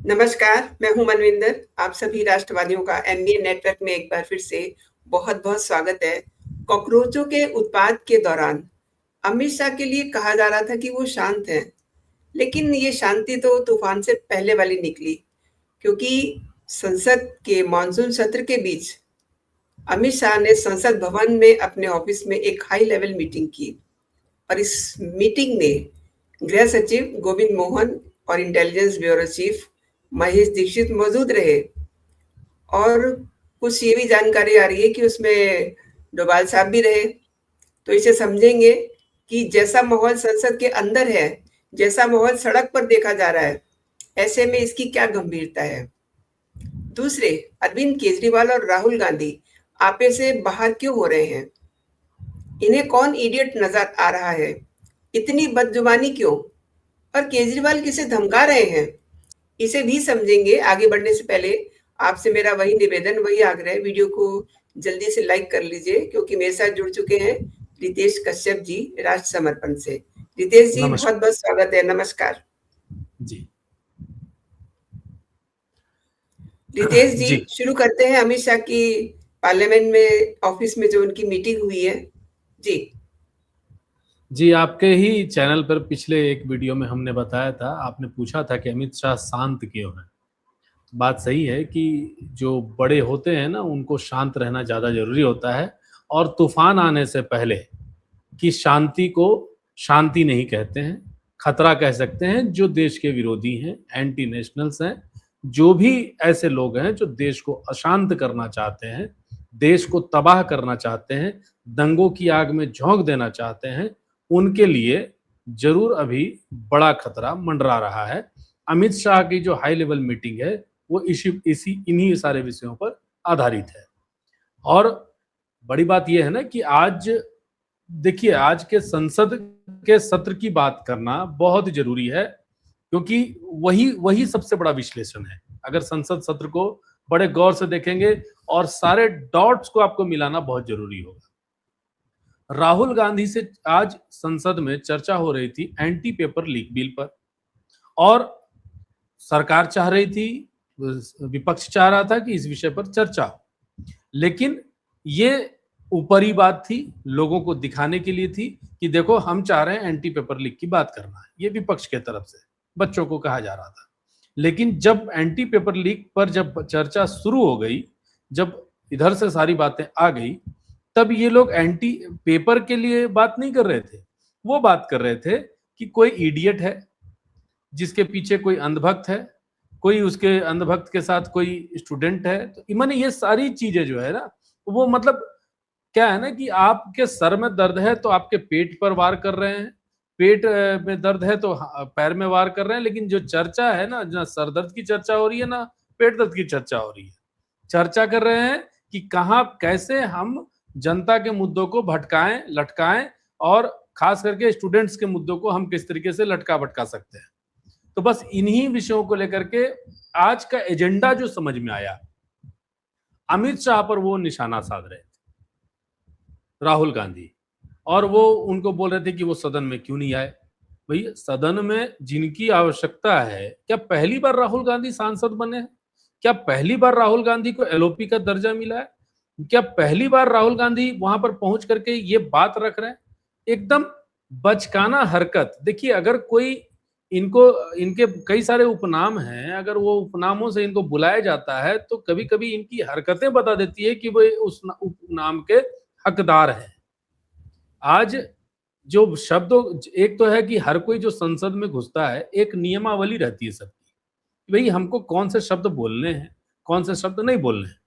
नमस्कार, मैं हूँ मनविंदर। आप सभी राष्ट्रवादियों का एमबीए नेटवर्क में एक बार फिर से बहुत-बहुत स्वागत है। कॉकरोचों के उत्पात के दौरान अमित शाह के लिए कहा जा रहा था कि वो शांत हैं, लेकिन ये शांति तो तूफान से पहले वाली निकली, क्योंकि संसद के मानसून सत्र के बीच अमित शाह ने संसद भवन में अपने ऑफिस में एक हाई लेवल मीटिंग की और इस मीटिंग में गृह सचिव गोविंद मोहन और intelligence bureau chief Mahesh Dixit मौजूद रहे। और कुछ ये भी जानकारी आ रही है कि उसमें डोभाल साहब भी रहे। तो इसे समझेंगे कि जैसा माहौल संसद के अंदर है, जैसा माहौल सड़क पर देखा जा रहा है, ऐसे में इसकी क्या गंभीरता है। दूसरे, अरविंद केजरीवाल और राहुल गांधी आपे से बाहर क्यों हो रहे हैं? इन्हें कौन इडियट नजर आ रहा है? इतनी बदजुबानी क्यों? और केजरीवाल किसे धमका रहे हैं? इसे भी समझेंगे। आगे बढ़ने से पहले आपसे मेरा वही निवेदन, वही आग्रह, वीडियो को जल्दी से लाइक कर लीजिए, क्योंकि मेरे साथ जुड़ चुके हैं रितेश कश्यप जी राष्ट्र समर्पण से। रितेश जी, बहुत बहुत स्वागत है। नमस्कार जी। रितेश जी, शुरू करते हैं अमित शाह की पार्लियामेंट में ऑफिस में जो उनकी मीटिंग हुई है। जी, आपके ही चैनल पर पिछले एक वीडियो में हमने बताया था, आपने पूछा था कि अमित शाह शांत क्यों हैं। बात सही है कि जो बड़े होते हैं ना, उनको शांत रहना ज़्यादा ज़रूरी होता है, और तूफान आने से पहले कि शांति को शांति नहीं कहते हैं, खतरा कह सकते हैं। जो देश के विरोधी हैं, एंटी नेशनल्स हैं, जो भी ऐसे लोग हैं जो देश को अशांत करना चाहते हैं, देश को तबाह करना चाहते हैं, दंगों की आग में झोंक देना चाहते हैं, उनके लिए जरूर अभी बड़ा खतरा मंडरा रहा है। अमित शाह की जो हाई लेवल मीटिंग है वो इन्हीं सारे विषयों पर आधारित है। और बड़ी बात यह है ना कि आज देखिए, आज के संसद के सत्र की बात करना बहुत जरूरी है, क्योंकि वही सबसे बड़ा विश्लेषण है। अगर संसद सत्र को बड़े गौर से देखेंगे और सारे डॉट्स को आपको मिलाना बहुत जरूरी होगा। राहुल गांधी से आज संसद में चर्चा हो रही थी एंटी पेपर लीक बिल पर, और सरकार चाह रही थी, विपक्ष चाह रहा था कि इस विषय पर चर्चा हो, लेकिन ये ऊपरी बात थी, लोगों को दिखाने के लिए थी कि देखो हम चाह रहे हैं एंटी पेपर लीक की बात करना है। ये विपक्ष के तरफ से बच्चों को कहा जा रहा था। लेकिन जब एंटी पेपर लीक पर जब चर्चा शुरू हो गई, जब इधर से सारी बातें आ गई, तब ये लोग एंटी पेपर के लिए बात नहीं कर रहे थे। वो बात कर रहे थे कि कोई इडियट है जिसके पीछे कोई अंधभक्त है, कोई उसके अंधभक्त के साथ कोई स्टूडेंट है। तो मैंने ये सारी चीजें जो है ना, वो मतलब क्या है ना कि आपके सर में दर्द है तो आपके पेट पर वार कर रहे हैं, पेट में दर्द है तो पैर में वार कर रहे हैं। लेकिन जो चर्चा है ना सर दर्द की चर्चा हो रही है, ना पेट दर्द की चर्चा हो रही है। चर्चा कर रहे हैं कि कहाँ कैसे हम जनता के मुद्दों को भटकाएं, लटकाएं, और खास करके स्टूडेंट्स के मुद्दों को हम किस तरीके से लटका भटका सकते हैं। तो बस इन्हीं विषयों को लेकर के आज का एजेंडा जो समझ में आया, अमित शाह पर वो निशाना साध रहे थे राहुल गांधी, और वो उनको बोल रहे थे कि वो सदन में क्यों नहीं आए। भाई, सदन में जिनकी आवश्यकता है, क्या पहली बार राहुल गांधी सांसद बने हैं? क्या पहली बार राहुल गांधी को एलओपी का दर्जा मिला है? क्या पहली बार राहुल गांधी वहां पर पहुंच करके ये बात रख रहे हैं? एकदम बचकाना हरकत। देखिए, अगर कोई इनको, इनके कई सारे उपनाम हैं, अगर वो उपनामों से इनको बुलाया जाता है तो कभी कभी इनकी हरकतें बता देती है कि वो उस उपनाम के हकदार है। आज जो शब्दों, एक तो है कि हर कोई जो संसद में घुसता है, एक नियमावली रहती है सबकी, भाई हमको कौन से शब्द बोलने हैं, कौन से शब्द नहीं बोलने हैं।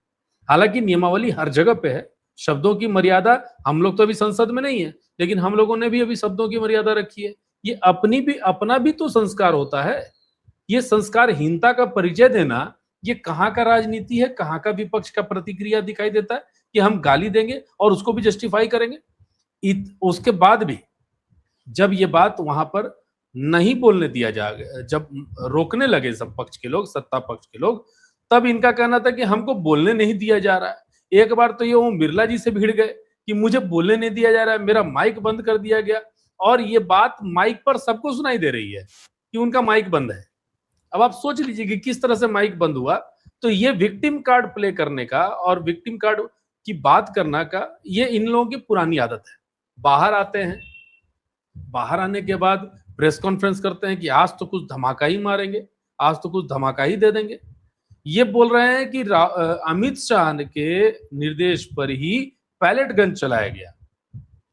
हालांकि नियमावली हर जगह पे है, शब्दों की मर्यादा, हम लोग तो अभी संसद में नहीं है, लेकिन हम लोगों ने भी अभी शब्दों की मर्यादा रखी है। ये अपना भी तो संस्कार होता है। ये संस्कारहीनता का परिचय देना, ये कहाँ का राजनीति है, कहाँ का विपक्ष का प्रतिक्रिया दिखाई देता है कि हम गाली देंगे और उसको भी जस्टिफाई करेंगे। उसके बाद भी जब ये बात वहां पर नहीं बोलने दिया जाएगा, जब रोकने लगे सब पक्ष के लोग, सत्ता पक्ष के लोग, तब इनका कहना था कि हमको बोलने नहीं दिया जा रहा है। एक बार तो ये ओम बिरला जी से भिड़ गए कि मुझे बोलने नहीं दिया जा रहा है, मेरा माइक बंद कर दिया गया। और ये बात माइक पर सबको सुनाई दे रही है कि उनका माइक बंद है। अब आप सोच लीजिए कि किस तरह से माइक बंद हुआ। तो ये विक्टिम कार्ड प्ले करने का और विक्टिम कार्ड की बात करना का ये इन लोगों की पुरानी आदत है। बाहर आते हैं, बाहर आने के बाद प्रेस कॉन्फ्रेंस करते हैं कि आज तो कुछ धमाका ही मारेंगे, आज तो कुछ धमाका ही दे देंगे। ये बोल रहे हैं कि अमित शाह के निर्देश पर ही पैलेट गन चलाया गया।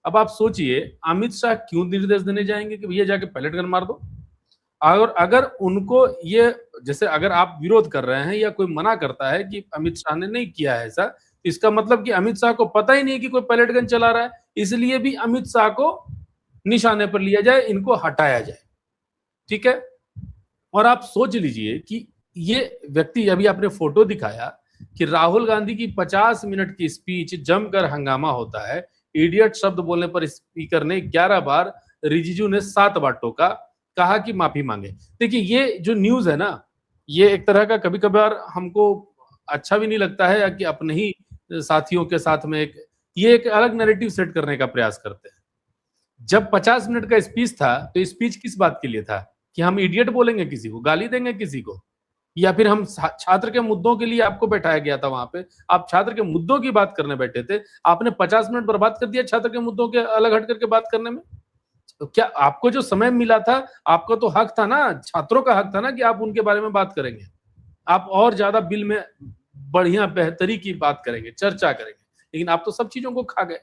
अब आप सोचिए अमित शाह क्यों निर्देश देने जाएंगे कि भैया जाके पैलेट गन मार दो। और अगर उनको ये, जैसे अगर आप विरोध कर रहे हैं या कोई मना करता है कि अमित शाह ने नहीं किया है ऐसा, इसका मतलब कि अमित शाह को पता ही नहीं कि कोई पैलेट गन चला रहा है, इसलिए भी अमित शाह को निशाने पर लिया जाए, इनको हटाया जाए। ठीक है। और आप सोच लीजिए कि ये व्यक्ति, अभी आपने फोटो दिखाया कि राहुल गांधी की 50 मिनट की स्पीच जमकर हंगामा होता है। इडियट शब्द बोलने पर स्पीकर ने 11 बार, रिजिजू ने 7 बार टोका, कहा कि माफी मांगे। देखिए ये जो न्यूज है ना, ये एक तरह का कभी कभार हमको अच्छा भी नहीं लगता है कि अपने ही साथियों के साथ में ये एक अलग नैरेटिव सेट करने का प्रयास करते हैं। जब 50 मिनट का स्पीच था तो स्पीच किस बात के लिए था? कि हम इडियट बोलेंगे किसी को, गाली देंगे किसी को, या फिर हम छात्र के मुद्दों के लिए आपको बैठाया गया था वहां पे, आप छात्र के मुद्दों की बात करने बैठे थे, आपने 50 मिनट बर्बाद कर दिया छात्र के मुद्दों के अलग हट करके बात करने में। तो क्या आपको जो समय मिला था, आपका तो हक था ना, छात्रों का हक था ना कि आप उनके बारे में बात करेंगे, आप और ज्यादा बिल में बढ़िया बेहतरी की बात करेंगे, चर्चा करेंगे, लेकिन आप तो सब चीजों को खा गए।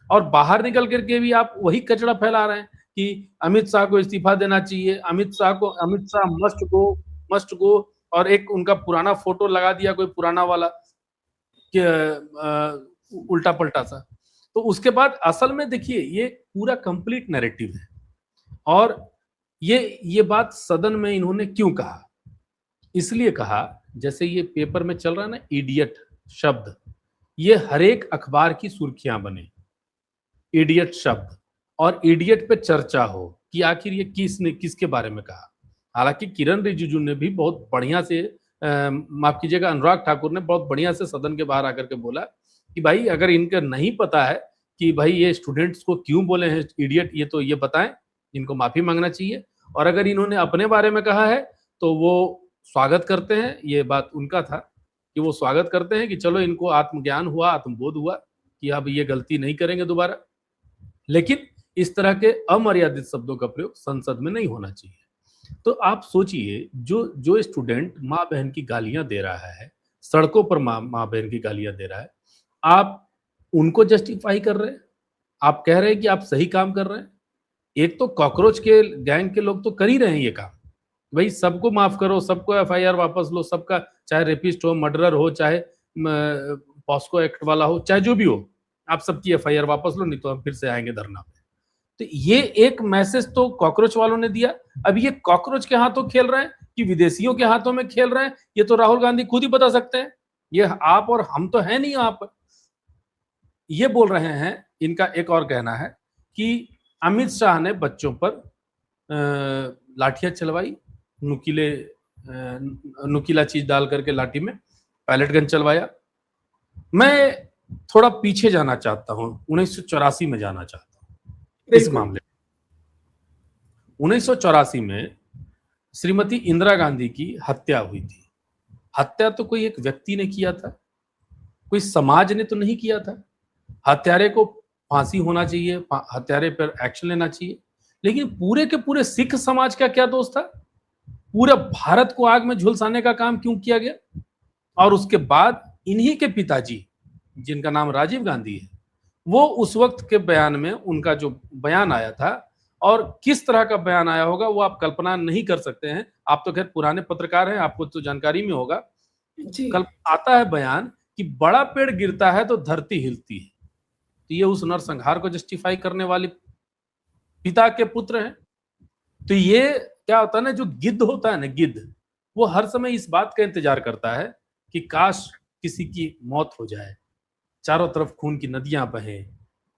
और बाहर निकल करके भी आप वही कचरा फैला रहे हैं कि अमित शाह को इस्तीफा देना चाहिए, अमित शाह मस्ट गो, और एक उनका पुराना फोटो लगा दिया, कोई पुराना वाला उल्टा पलटा सा। तो उसके बाद असल में देखिए ये पूरा कंप्लीट नैरेटिव है। और ये बात सदन में इन्होंने क्यों कहा? इसलिए कहा, जैसे ये पेपर में चल रहा है ना इडियट शब्द, ये हर एक अखबार की सुर्खियां बने, इडियट शब्द, और इडियट पे चर्चा हो कि आखिर ये किसने किसके बारे में कहा। हालांकि किरण रिजिजू ने भी बहुत बढ़िया से, माफ कीजिएगा, अनुराग ठाकुर ने बहुत बढ़िया से सदन के बाहर आकर के बोला कि भाई अगर इनका नहीं पता है कि भाई ये स्टूडेंट्स को क्यों बोले हैं इडियट, ये तो ये बताएं, इनको माफी मांगना चाहिए। और अगर इन्होंने अपने बारे में कहा है तो वो स्वागत करते हैं, ये बात उनका था कि वो स्वागत करते हैं कि चलो इनको आत्मज्ञान हुआ, आत्मबोध हुआ कि अब ये गलती नहीं करेंगे दोबारा। लेकिन इस तरह के अमर्यादित शब्दों का प्रयोग संसद में नहीं होना चाहिए। तो आप सोचिए, जो स्टूडेंट माँ बहन की गालियां दे रहा है, सड़कों पर माँ बहन की गालियां दे रहा है, आप उनको जस्टिफाई कर रहे हैं, आप कह रहे हैं कि आप सही काम कर रहे हैं। एक तो कॉकरोच के गैंग के लोग तो कर ही रहे हैं ये काम, भाई सबको माफ करो, सबको एफआईआर वापस लो, सबका, चाहे रेपिस्ट हो, मर्डरर हो, चाहे पॉस्को एक्ट वाला हो, चाहे जो भी हो, आप सबकी एफआईआर वापस लो, नहीं तो हम फिर से आएंगे धरना पे। तो ये एक मैसेज तो कॉकरोच वालों ने दिया। अब ये कॉकरोच के हाथों खेल रहे हैं कि विदेशियों के हाथों में खेल रहे हैं, ये तो राहुल गांधी खुद ही बता सकते हैं, ये आप और हम तो है नहीं। आप ये बोल रहे हैं, इनका एक और कहना है कि अमित शाह ने बच्चों पर लाठियां चलवाई, नुकीला चीज डाल करके लाठी में पैलेट गन चलवाया। मैं थोड़ा पीछे जाना चाहता हूं, 1984 में जाना चाहता हूं इस मामले में। 1984 में श्रीमती इंदिरा गांधी की हत्या हुई थी। हत्या तो कोई एक व्यक्ति ने किया था, कोई समाज ने तो नहीं किया था। हत्यारे को फांसी होना चाहिए, हत्यारे पर एक्शन लेना चाहिए, लेकिन पूरे के पूरे सिख समाज का क्या दोष था? पूरे भारत को आग में झुलसाने का काम क्यों किया गया? और उसके बाद इन्हीं के पिताजी, जिनका नाम राजीव गांधी है, वो उस वक्त के बयान में, उनका जो बयान आया था, और किस तरह का बयान आया होगा वो आप कल्पना नहीं कर सकते हैं। आप तो खैर पुराने पत्रकार हैं, आपको तो जानकारी में होगा। कल आता है बयान कि बड़ा पेड़ गिरता है तो धरती हिलती है। तो ये उस नरसंहार को जस्टिफाई करने वाले पिता के पुत्र हैं। तो ये क्या होता है ना, जो गिद्ध होता है ना, गिद्ध, वो हर समय इस बात का इंतजार करता है कि काश किसी की मौत हो जाए, चारों तरफ खून की नदियां बहें,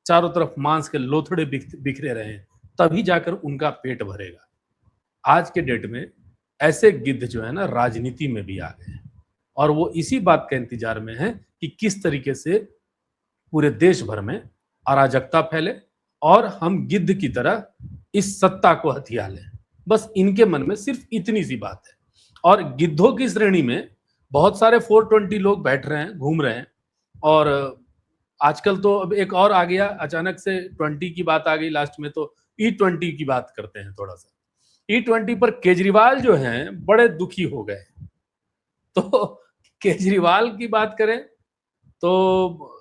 चारों तरफ मांस के लोथड़े बिखरे रहें, तभी जाकर उनका पेट भरेगा। आज के डेट में ऐसे गिद्ध जो है ना, राजनीति में भी आ गए हैं, और वो इसी बात का इंतजार में है कि किस तरीके से पूरे देश भर में अराजकता फैले और हम गिद्ध की तरह इस सत्ता को हथिया लें। बस इनके मन में सिर्फ इतनी सी बात है। और गिद्धों की श्रेणी में बहुत सारे 420 लोग बैठ रहे हैं, घूम रहे हैं। और आजकल तो अब एक और आ गया, अचानक से 20 की बात आ गई लास्ट में, तो E20 की बात करते हैं थोड़ा सा। E20 पर केजरीवाल जो हैं बड़े दुखी हो गए। तो केजरीवाल की बात करें तो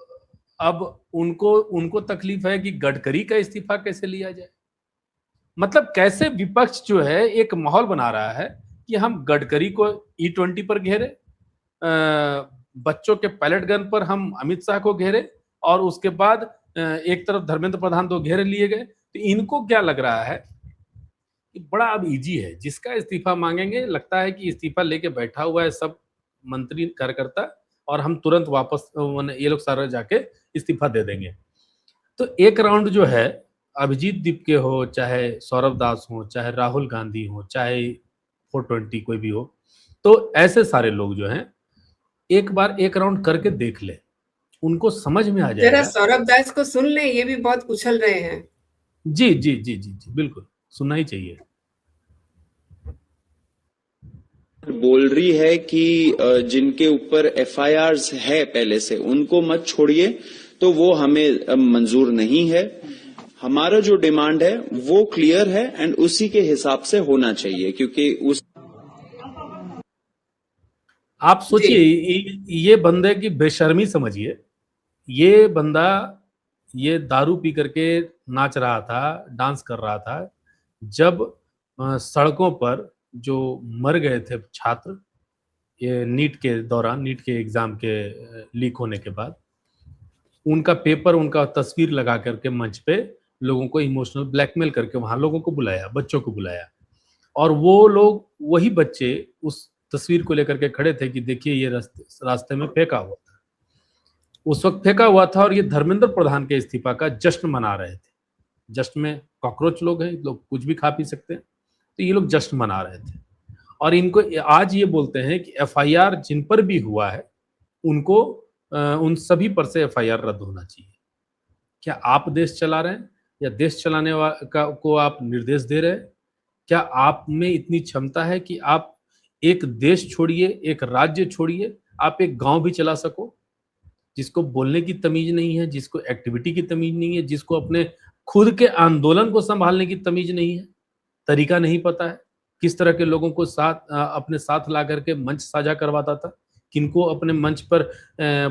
अब उनको उनको तकलीफ है कि गडकरी का इस्तीफा कैसे लिया जाए। मतलब कैसे विपक्ष जो है एक माहौल बना रहा है कि हम गडकरी को E20 पर घेरे, बच्चों के पैलेट गन पर हम अमित शाह को घेरे, और उसके बाद एक तरफ धर्मेंद्र प्रधान तो घेरे लिए गए। तो इनको क्या लग रहा है कि बड़ा अब इजी है, जिसका इस्तीफा मांगेंगे लगता है कि इस्तीफा लेके बैठा हुआ है सब मंत्री कार्यकर्ता, और हम तुरंत वापस ये लोग सारे जाके इस्तीफा दे देंगे। तो एक राउंड जो है, अभिजीत दीपके हो, चाहे सौरभ दास हो, चाहे राहुल गांधी हो, चाहे 420 कोई भी हो, तो ऐसे सारे लोग जो हैं एक बार एक राउंड करके देख ले, उनको समझ में आ जरा जाएगा। सौरभ दास को सुन ले, ये भी बहुत उछल रहे हैं। जी जी जी जी जी, बिल्कुल सुनना ही चाहिए। बोल रही है कि जिनके ऊपर FIRs है पहले से, उनको मत छोड़िए, तो वो हमें मंजूर नहीं है। हमारा जो डिमांड है वो क्लियर है एंड उसी के हिसाब से होना चाहिए, क्योंकि उस आप सोचिए ये बंदे की बेशर्मी समझिए। ये बंदा ये दारू पी करके नाच रहा था, डांस कर रहा था, जब सड़कों पर जो मर गए थे छात्र ये नीट के दौरान, नीट के एग्जाम के लीक होने के बाद, उनका पेपर, उनका तस्वीर लगा करके मंच पे लोगों को इमोशनल ब्लैकमेल करके वहां लोगों को बुलाया, बच्चों को बुलाया, और वो लोग, वही बच्चे उस तस्वीर को लेकर के खड़े थे कि देखिए ये रास्ते में फेंका हुआ था, उस वक्त फेंका हुआ था, और ये धर्मेंद्र प्रधान के इस्तीफा का जश्न मना रहे थे। जश्न में कॉकरोच लोग हैं, लोग कुछ भी खा पी सकते हैं, तो ये लोग जश्न मना रहे थे। और इनको आज ये बोलते हैं कि FIR जिन पर भी हुआ है उनको उन सभी पर से FIR रद्द होना चाहिए। क्या आप देश चला रहे हैं, या देश चलाने को आप निर्देश दे रहे हैं? क्या आप में इतनी क्षमता है कि आप एक देश छोड़िए, एक राज्य छोड़िए, आप एक गांव भी चला सको? जिसको बोलने की तमीज नहीं है, जिसको एक्टिविटी की तमीज नहीं है, जिसको अपने खुद के आंदोलन को संभालने की तमीज नहीं है, तरीका नहीं पता है, किस तरह के लोगों को अपने साथ ला करके मंच साझा करवाता था, किनको अपने मंच पर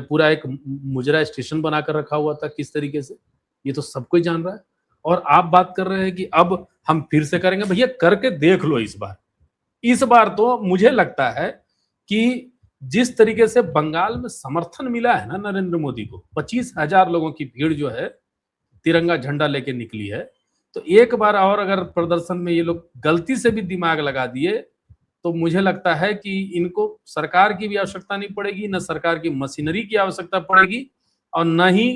पूरा एक मुजरा स्टेशन बनाकर रखा हुआ था, किस तरीके से, ये तो सब कोई जान रहा है। और आप बात कर रहे हैं कि अब हम फिर से करेंगे। भैया करके देख लो इस बार तो मुझे लगता है कि जिस तरीके से बंगाल में समर्थन मिला है ना नरेंद्र मोदी को, 25,000 लोगों की भीड़ जो है तिरंगा झंडा लेके निकली है, तो एक बार और अगर प्रदर्शन में ये लोग गलती से भी दिमाग लगा दिए तो मुझे लगता है कि इनको सरकार की भी आवश्यकता नहीं पड़ेगी, न सरकार की मशीनरी की आवश्यकता पड़ेगी, और न ही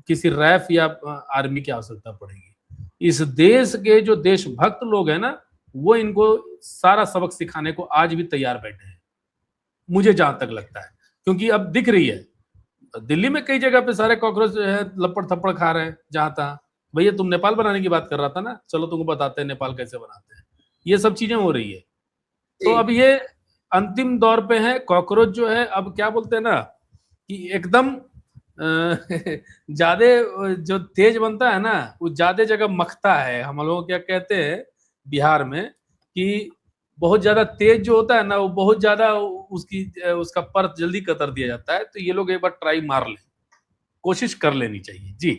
किसी रैफ या आर्मी की आवश्यकता पड़ेगी। इस देश के जो देशभक्त लोग हैं ना, वो इनको सारा सबक सिखाने को आज भी तैयार बैठे हैं, मुझे जहां तक लगता है। क्योंकि अब दिख रही है दिल्ली में कई जगह पे सारे कॉकरोच जो है लपड़ थप्पड़ खा रहे हैं जहां तहां। भैया तुम नेपाल बनाने की बात कर रहा था ना, चलो तुमको बताते हैं नेपाल कैसे बनाते हैं। ये सब चीजें हो रही है। तो अब ये अंतिम दौर पे है। कॉकरोच जो है अब क्या बोलते हैं ना कि एकदम ज्यादा जो तेज बनता है ना, वो ज्यादा जगह मखता है। हम लोग क्या कहते हैं बिहार में कि बहुत ज्यादा तेज जो होता है ना, वो बहुत ज्यादा उसका परत जल्दी कतर दिया जाता है। तो ये लोग एक बार ट्राई मार ले, कोशिश कर लेनी चाहिए जी।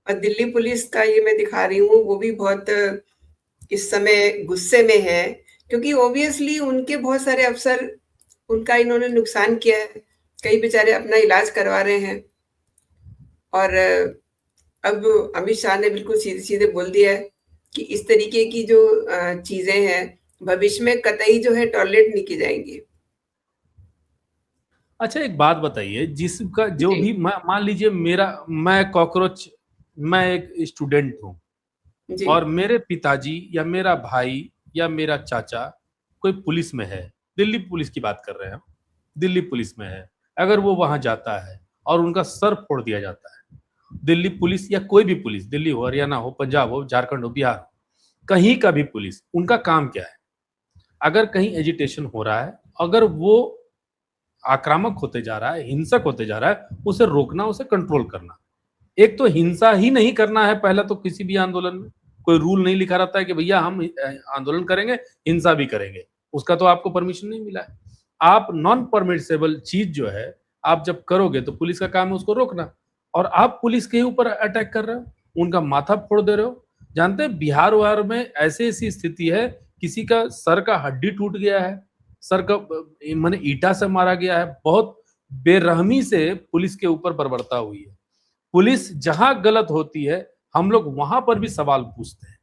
और दिल्ली पुलिस का ये मैं दिखा रही हूँ, वो भी बहुत इस समय गुस्से में है, क्योंकि ऑब्वियसली उनके बहुत सारे अफसर, उनका इन्होंने नुकसान किया है, कई बेचारे अपना इलाज करवा रहे हैं। और अब अमित शाह ने बिल्कुल सीधे सीधे बोल दिया है कि इस तरीके की जो चीजें हैं भविष्य में कतई जो है टॉलरेट नहीं की जाएंगी। अच्छा एक बात बताइए, जिसका जो भी मान लीजिए मैं कॉकरोच, मैं एक स्टूडेंट हूँ और मेरे पिताजी या मेरा भाई या मेरा चाचा कोई पुलिस में है, दिल्ली पुलिस की बात कर रहे हैं, दिल्ली पुलिस में है, अगर वो वहां जाता है और उनका सर फोड़ दिया जाता है, दिल्ली पुलिस या कोई भी पुलिस, दिल्ली हो, हरियाणा हो, पंजाब हो, झारखंड हो, बिहार हो, कहीं का भी पुलिस, उनका काम क्या है? अगर कहीं एजिटेशन हो रहा है, अगर वो आक्रामक होते जा रहा है, हिंसक होते जा रहा है, उसे रोकना, उसे कंट्रोल करना। एक तो हिंसा ही नहीं करना है पहला, तो किसी भी आंदोलन में कोई रूल नहीं लिखा रहता है कि भैया हम आंदोलन करेंगे, हिंसा भी करेंगे, उसका तो आपको परमिशन नहीं मिला है। आप नॉन परमिसेबल चीज जो है आप जब करोगे तो पुलिस का काम है उसको रोकना, और आप पुलिस के ऊपर अटैक कर रहे हो, उनका माथा फोड़ दे रहे हो। जानते हैं बिहार वार में ऐसी ऐसी स्थिति है, किसी का सर का हड्डी टूट गया है, सर का माने ईटा से मारा गया है, बहुत बेरहमी से पुलिस के ऊपर बर्बरता हुई है। पुलिस जहां गलत होती है हम लोग वहां पर भी सवाल पूछते हैं,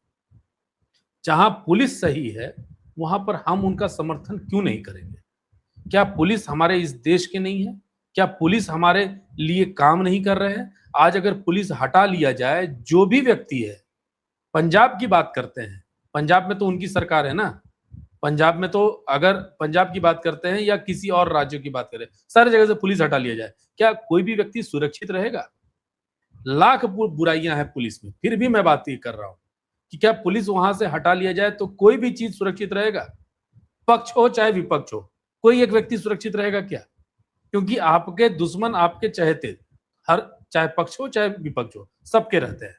जहां पुलिस सही है वहां पर हम उनका समर्थन क्यों नहीं करेंगे? क्या पुलिस हमारे इस देश के नहीं है? क्या पुलिस हमारे लिए काम नहीं कर रहे हैं? आज अगर पुलिस हटा लिया जाए, जो भी व्यक्ति है, पंजाब की बात करते हैं, पंजाब में तो उनकी सरकार है ना, पंजाब में तो अगर पंजाब की बात करते हैं या किसी और राज्यों की बात करें, सारी जगह से पुलिस हटा लिया जाए, क्या कोई भी व्यक्ति सुरक्षित रहेगा? लाख बुराइयां हैं पुलिस में, फिर भी मैं बात ये कर रहा हूं कि क्या पुलिस वहां से हटा लिया जाए तो कोई भी चीज सुरक्षित रहेगा? पक्ष हो चाहे विपक्ष हो, कोई एक व्यक्ति सुरक्षित रहेगा क्या? क्योंकि आपके दुश्मन आपके चहेते, हर चाहे पक्ष हो चाहे विपक्ष हो, सबके रहते हैं।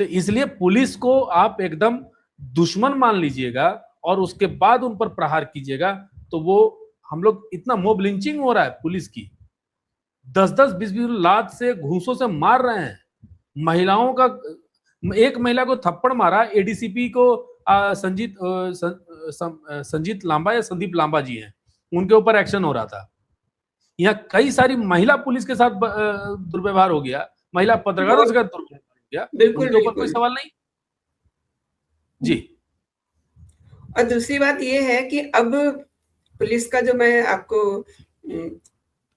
तो इसलिए पुलिस को आप एकदम दुश्मन मान लीजिएगा और उसके बाद उन पर प्रहार कीजिएगा, तो वो हम लोग इतना मॉब लिंचिंग हो रहा है पुलिस की, 10-10 20-20 लात से घूंसों से मार रहे हैं महिलाओं का। एक महिला को थप्पड़ मारा, एडीसीपी को संजीत लांबा या संदीप लांबा जी हैं, उनके ऊपर एक्शन हो रहा था। यहाँ कई सारी महिला पुलिस के साथ दुर्व्यवहार हो गया, महिला पत्रकारों के साथ दुर्व्यवहार हो गया, बिल्कुल उनके ऊपर कोई सवाल नहीं जी। और दूसरी बात ये है कि अब पुलिस का जो मैं आपको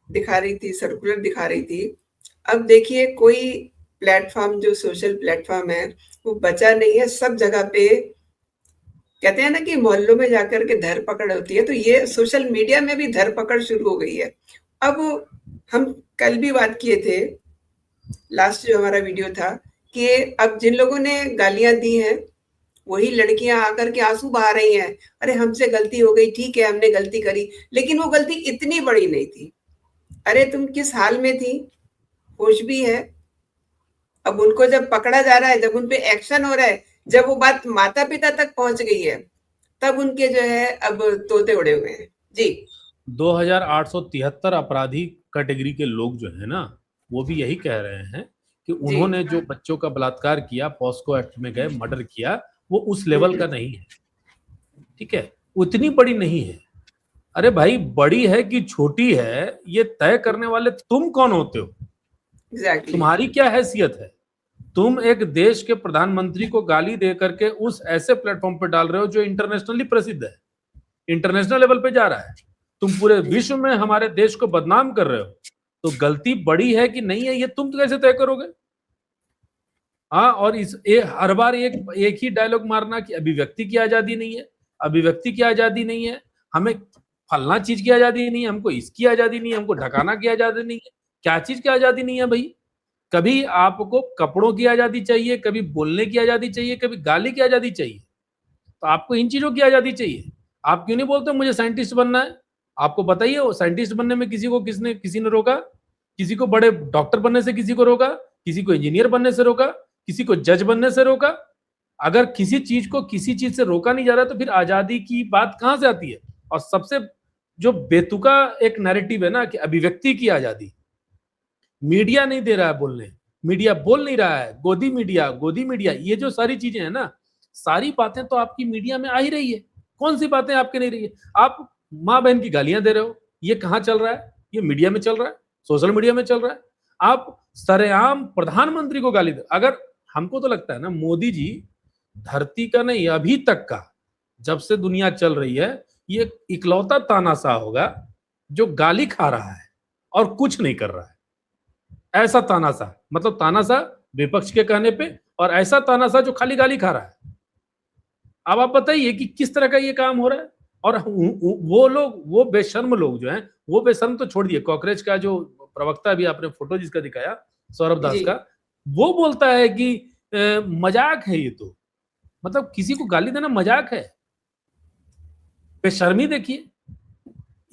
दिखा रही थी, सर्कुलर दिखा रही थी, अब देखिए कोई प्लेटफॉर्म जो सोशल प्लेटफॉर्म है वो बचा नहीं है, सब जगह पे कहते हैं ना कि मोहल्लों में जाकर के धरपकड़ होती है, तो ये सोशल मीडिया में भी धरपकड़ शुरू हो गई है। अब हम कल भी बात किए थे, लास्ट जो हमारा वीडियो था, कि अब जिन लोगों ने गालियां दी हैं वही लड़कियां आकर के आंसू बहा रही हैं, अरे हमसे गलती हो गई, ठीक है हमने गलती करी, लेकिन वो गलती इतनी बड़ी नहीं थी। अरे तुम किस हाल में थी, होश भी है? अब उनको जब पकड़ा जा रहा है, जब उनपे एक्शन हो रहा है, जब वो बात माता पिता तक पहुंच गई है, तब उनके जो है अब तोते उड़े हुए हैं जी। 2873 अपराधी कैटेगरी के लोग जो है ना, वो भी यही कह रहे हैं कि उन्होंने जो बच्चों का बलात्कार किया, पॉस्को एक्ट में गए, मर्डर किया, वो उस लेवल का नहीं है, ठीक है, उतनी बड़ी नहीं है। अरे भाई, बड़ी है कि छोटी है ये तय करने वाले तुम कौन होते हो? Exactly. तुम्हारी क्या हैसियत है? तुम एक देश के प्रधानमंत्री को गाली दे करके उस ऐसे प्लेटफॉर्म पे डाल रहे हो जो इंटरनेशनली प्रसिद्ध है, इंटरनेशनल लेवल पे जा रहा है, तुम पूरे विश्व में हमारे देश को बदनाम कर रहे हो, तो गलती बड़ी है कि नहीं है ये तुम कैसे तय करोगे? हाँ, और हर बार एक ही डायलॉग मारना कि अभिव्यक्ति की आजादी नहीं है, अभिव्यक्ति की आजादी नहीं है, हमें फलना चीज की आजादी नहीं है, हमको इसकी आजादी नहीं है, हमको ढकाना की आजादी नहीं है। क्या चीज की आजादी नहीं है भाई? कभी आपको कपड़ों की आजादी चाहिए, कभी बोलने की आजादी चाहिए, कभी गाली की आजादी चाहिए, तो आपको इन चीजों की आजादी चाहिए। आप क्यों नहीं बोलते मुझे साइंटिस्ट बनना है? आपको बताइए, वो साइंटिस्ट बनने में किसी ने रोका? किसी को बड़े डॉक्टर बनने से किसी को रोका? किसी को इंजीनियर बनने से रोका? किसी को जज बनने से रोका? अगर किसी चीज को किसी चीज से रोका नहीं जा रहा तो फिर आजादी की बात कहां से आती है? और सबसे जो बेतुका एक नैरेटिव है ना कि अभिव्यक्ति की आजादी, मीडिया नहीं दे रहा है बोलने, मीडिया बोल नहीं रहा है, गोदी मीडिया, ये जो सारी चीजें हैं ना, सारी बातें तो आपकी मीडिया में आ ही रही है। कौन सी बातें आपके नहीं रही है? आप माँ बहन की गालियां दे रहे हो, ये कहाँ चल रहा है? ये मीडिया में चल रहा है, सोशल मीडिया में चल रहा है। आप सरेआम प्रधानमंत्री को गाली दे, अगर हमको तो लगता है ना मोदी जी धरती का नहीं, अभी तक का, जब से दुनिया चल रही है, ये इकलौता तानाशाह होगा जो गाली खा रहा है और कुछ नहीं कर रहा है। ऐसा तानाशाह, मतलब तानाशाह विपक्ष के कहने पे, और ऐसा तानाशाह जो खाली गाली खा रहा है। अब आप बताइए कि किस तरह का ये काम हो रहा है। और वो लोग, वो बेशर्म लोग जो हैं, वो बेशर्म तो छोड़ दिए, कॉकरोच का जो प्रवक्ता भी आपने फोटो जिसका दिखाया, सौरभ दास का, वो बोलता है कि मजाक है ये, तो मतलब किसी को गाली देना मजाक है? बेशर्मी देखिए,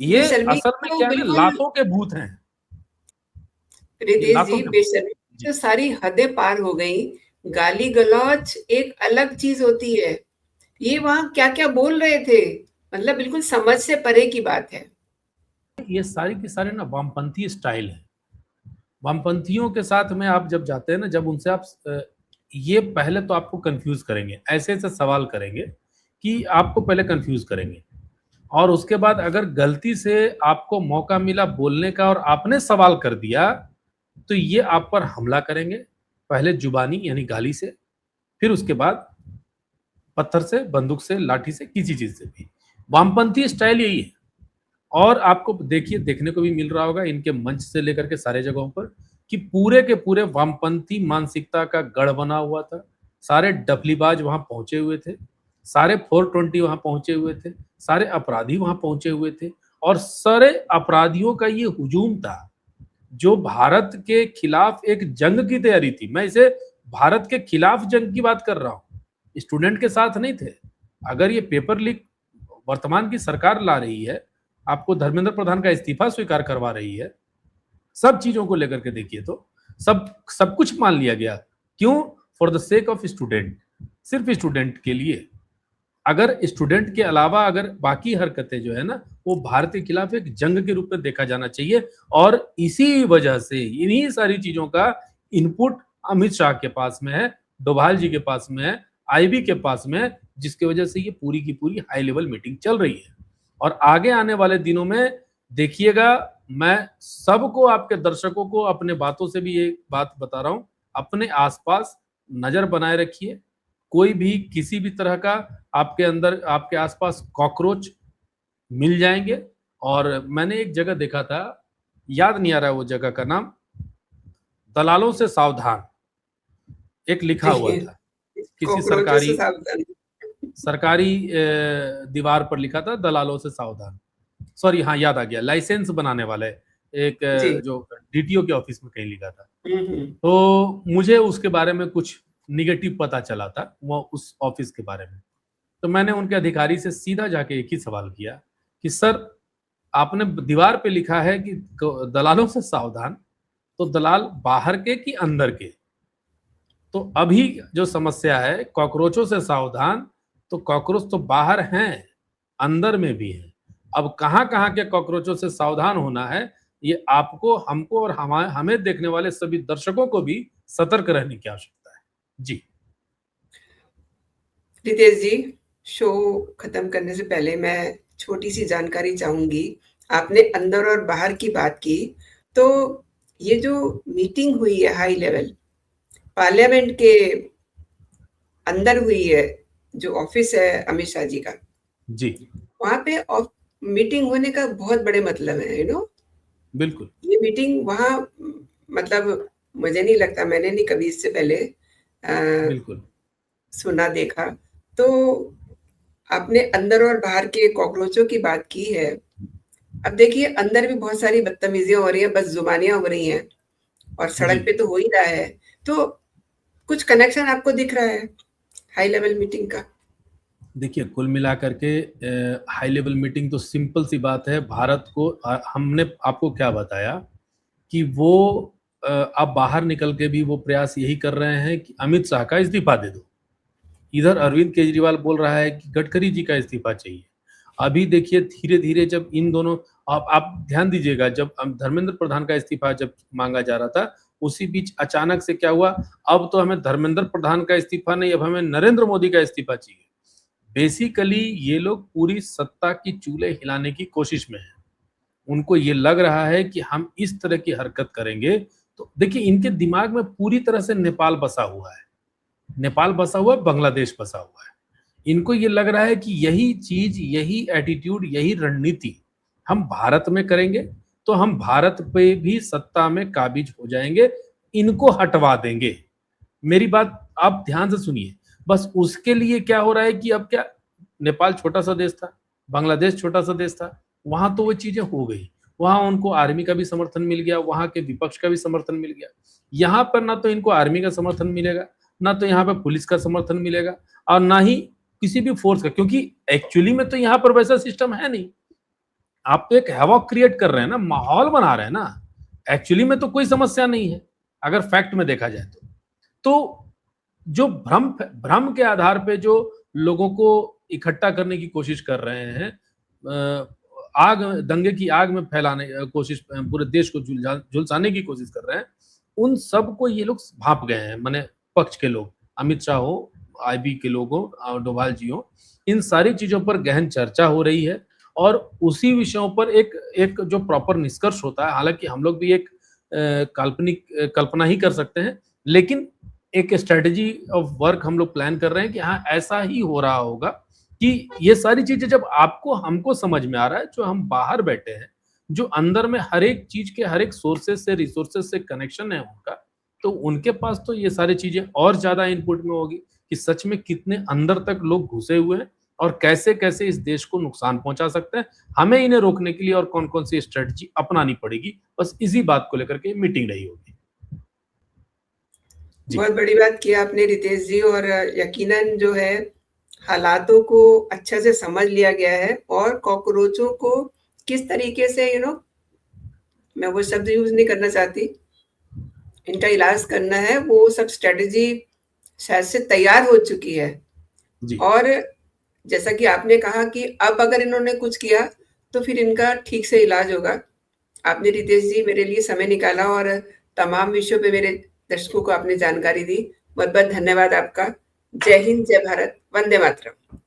ये बेशर्मी असल में तो क्या है ना, बिल्कुल लातों के भूत हैं, ये रितेश लातों जी, के भूत। बेशर्मी जी। तो सारी हदें पार हो गई। गाली गलौज एक अलग चीज होती है। ये वहां क्या क्या बोल रहे थे, मतलब बिल्कुल समझ से परे की बात है। ये सारी की सारी ना वामपंथी स्टाइल है। वामपंथियों के साथ में आप जब जाते हैं ना, जब उनसे आप ये पहले तो आपको कंफ्यूज करेंगे, ऐसे ऐसे सवाल करेंगे कि आपको पहले कंफ्यूज करेंगे, और उसके बाद अगर गलती से आपको मौका मिला बोलने का और आपने सवाल कर दिया, तो ये आप पर हमला करेंगे, पहले जुबानी यानी गाली से, फिर उसके बाद पत्थर से, बंदूक से, लाठी से, किसी चीज से भी। वामपंथी स्टाइल यही है। और आपको देखिए, देखने को भी मिल रहा होगा इनके मंच से लेकर के सारे जगहों पर कि पूरे के पूरे वामपंथी मानसिकता का गढ़ बना हुआ था। सारे डफलीबाज वहां पहुंचे हुए थे, सारे 420 वहां पहुंचे हुए थे, सारे अपराधी वहां पहुंचे हुए थे, और सारे अपराधियों का ये हुजूम था जो भारत के खिलाफ एक जंग की तैयारी थी। मैं इसे भारत के खिलाफ जंग की बात कर रहा हूं, स्टूडेंट के साथ नहीं थे। अगर ये पेपर लीक वर्तमान की सरकार ला रही है, आपको धर्मेंद्र प्रधान का इस्तीफा स्वीकार करवा रही है, सब चीजों को लेकर के देखिए तो सब सब कुछ मान लिया गया। क्यों? For the sake of student, सिर्फ स्टूडेंट के लिए। अगर स्टूडेंट के अलावा अगर बाकी हरकतें जो है ना, वो भारत के खिलाफ एक जंग के रूप में देखा जाना चाहिए। और इसी वजह से इन्हीं सारी चीजों का इनपुट अमित शाह के पास में है, डोभाल जी के पास में है, आईबी के पास में है, जिसकी वजह से ये पूरी की पूरी हाई लेवल मीटिंग चल रही है। और आगे आने वाले दिनों में देखिएगा, मैं सबको, आपके दर्शकों को अपने बातों से भी एक बात बता रहा हूं, अपने आसपास नजर बनाए रखिए। कोई भी किसी भी तरह का आपके अंदर, आपके आसपास कॉकरोच मिल जाएंगे। और मैंने एक जगह देखा था, याद नहीं आ रहा है वो जगह का नाम, दलालों से सावधान एक लिखा हुआ जी, था, किसी कॉकरोचों से सरकारी सावधान। सरकारी दीवार पर लिखा था, दलालों से सावधान। सॉरी, हाँ याद आ गया, लाइसेंस बनाने वाले एक जी। जो डीटीओ के ऑफिस में कहीं लिखा था। हम्म। तो मुझे उसके बारे में कुछ निगेटिव पता चला था, वो उस ऑफिस के बारे में। तो मैंने उनके अधिकारी से सीधा जाके एक ही सवाल किया कि सर, आपने दीवार पे लिखा है कि दलालों से सावधान, तो दलाल बाहर के कि अंदर के? तो अभी जो समस्या है, कॉकरोचों से सावधान, तो कॉकरोच तो बाहर हैं, अंदर में भी हैं। अब कहाँ कहाँ के कॉकरोचों से सावधान होना है, ये आपको, हमको और हमें देखने वाले सभी दर्शकों को भी सतर्क रहने की आवश्यकता है। जी। रितेश जी, शो खत्म करने से पहले मैं छोटी सी जानकारी चाहूंगी। आपने अंदर और बाहर की बात की, तो ये जो मीटिंग हुई है हाई लेवल, पार्लियामेंट के अंदर हुई है, जो ऑफिस है अमित शाह जी का, जी। वहां पे मीटिंग होने का बहुत बड़े मतलब है, बिल्कुल। ये मीटिंग वहां, मतलब मुझे नहीं लगता, मैंने नहीं कभी इससे पहले बिल्कुल। सुना देखा। तो आपने अंदर और बाहर के कॉकरोचों की बात की है। अब देखिए, अंदर भी बहुत सारी बदतमीजियां हो रही हैं, बस जुबानियां हो रही हैं, और जी। सड़क पे तो हो ही रहा है। तो कुछ कनेक्शन आपको दिख रहा है हाई लेवल मीटिंग का? देखिए, कुल मिलाकर के हाई लेवल मीटिंग तो सिंपल सी बात है। भारत को हमने आपको क्या बताया कि वो अब बाहर निकल के भी वो प्रयास यही कर रहे हैं कि अमित शाह का इस्तीफा दे दो। इधर अरविंद केजरीवाल बोल रहा है कि गडकरी जी का इस्तीफा चाहिए। अभी देखिए, धीरे धीरे जब इन दोनों, आप ध्यान दीजिएगा, जब धर्मेंद्र प्रधान का इस्तीफा जब मांगा जा रहा था, उसी बीच अचानक से क्या हुआ, अब तो हमें धर्मेंद्र प्रधान का इस्तीफा नहीं, अब हमें नरेंद्र मोदी का इस्तीफा चाहिए। बेसिकली ये लोग पूरी सत्ता की चूल्हे हिलाने की कोशिश में हैं। उनको ये लग रहा है कि हम इस तरह की हरकत करेंगे तो देखिए, इनके दिमाग में पूरी तरह से नेपाल बसा हुआ है, नेपाल बसा हुआ है, बांग्लादेश बसा हुआ है। इनको ये लग रहा है कि यही चीज, यही एटीट्यूड, यही रणनीति हम भारत में करेंगे तो हम भारत पे भी सत्ता में काबिज हो जाएंगे, इनको हटवा देंगे। मेरी बात आप ध्यान से सुनिए। बस उसके लिए क्या हो रहा है कि अब क्या, नेपाल छोटा सा देश था, बांग्लादेश छोटा सा देश था, वहां तो वो चीजें हो गई, वहां उनको आर्मी का भी समर्थन मिल गया, वहां के विपक्ष का भी समर्थन मिल गया। यहाँ पर ना तो इनको आर्मी का समर्थन मिलेगा, ना तो यहाँ पे पुलिस का समर्थन मिलेगा, और ना ही किसी भी फोर्स का, क्योंकि एक्चुअली में तो यहाँ पर वैसा सिस्टम है नहीं। आप तो एक हैवॉक क्रिएट कर रहे हैं ना, माहौल बना रहे हैं ना। एक्चुअली में तो कोई समस्या नहीं है अगर फैक्ट में देखा जाए तो जो भ्रम भ्रम के आधार पे जो लोगों को इकट्ठा करने की कोशिश कर रहे हैं, आग दंगे की आग में फैलाने कोशिश, पूरे देश को झुलसाने की कोशिश कर रहे हैं, उन सबको ये लोग भाप गए हैं। माने पक्ष के लोग, अमित शाह हो, आईबी के लोग हो, डोभाल जी हो, इन सारी चीजों पर गहन चर्चा हो रही है और उसी विषयों पर एक जो प्रॉपर निष्कर्ष होता है, हालांकि हम लोग भी एक काल्पनिक कल्पना ही कर सकते हैं, लेकिन एक स्ट्रेटेजी ऑफ वर्क हम लोग प्लान कर रहे हैं कि हाँ ऐसा ही हो रहा होगा कि ये सारी चीजें जब आपको हमको समझ में आ रहा है, जो हम बाहर बैठे हैं, जो अंदर में हर एक चीज के हर एक सोर्सेस से रिसोर्सेज से कनेक्शन है उनका, तो उनके पास तो ये सारी चीजें और ज्यादा इनपुट में होगी कि सच में कितने अंदर तक लोग घुसे हुए हैं और कैसे कैसे इस देश को नुकसान पहुंचा सकते हैं। हमें इन्हें रोकने के लिए और कौन कौन सी स्ट्रेटजी अपनानी पड़ेगी, बस इसी बात को लेकर के मीटिंग रही होगी। बहुत बड़ी बात की आपने रितेश जी, और यकीनन जो है हालातों को अच्छा से समझ लिया गया है और कॉकरोचों को किस तरीके से मैं वो शब्द यूज नहीं करना चाहती, इनका इलाज करना है, वो सब स्ट्रेटेजी शायद से तैयार हो चुकी है जी। और जैसा कि आपने कहा कि अब अगर इन्होंने कुछ किया तो फिर इनका ठीक से इलाज होगा। आपने रितेश जी मेरे लिए समय निकाला और तमाम विषयों पे मेरे दर्शकों को आपने जानकारी दी। बहुत बहुत धन्यवाद आपका। जय हिंद, जय भारत, वंदे मातरम।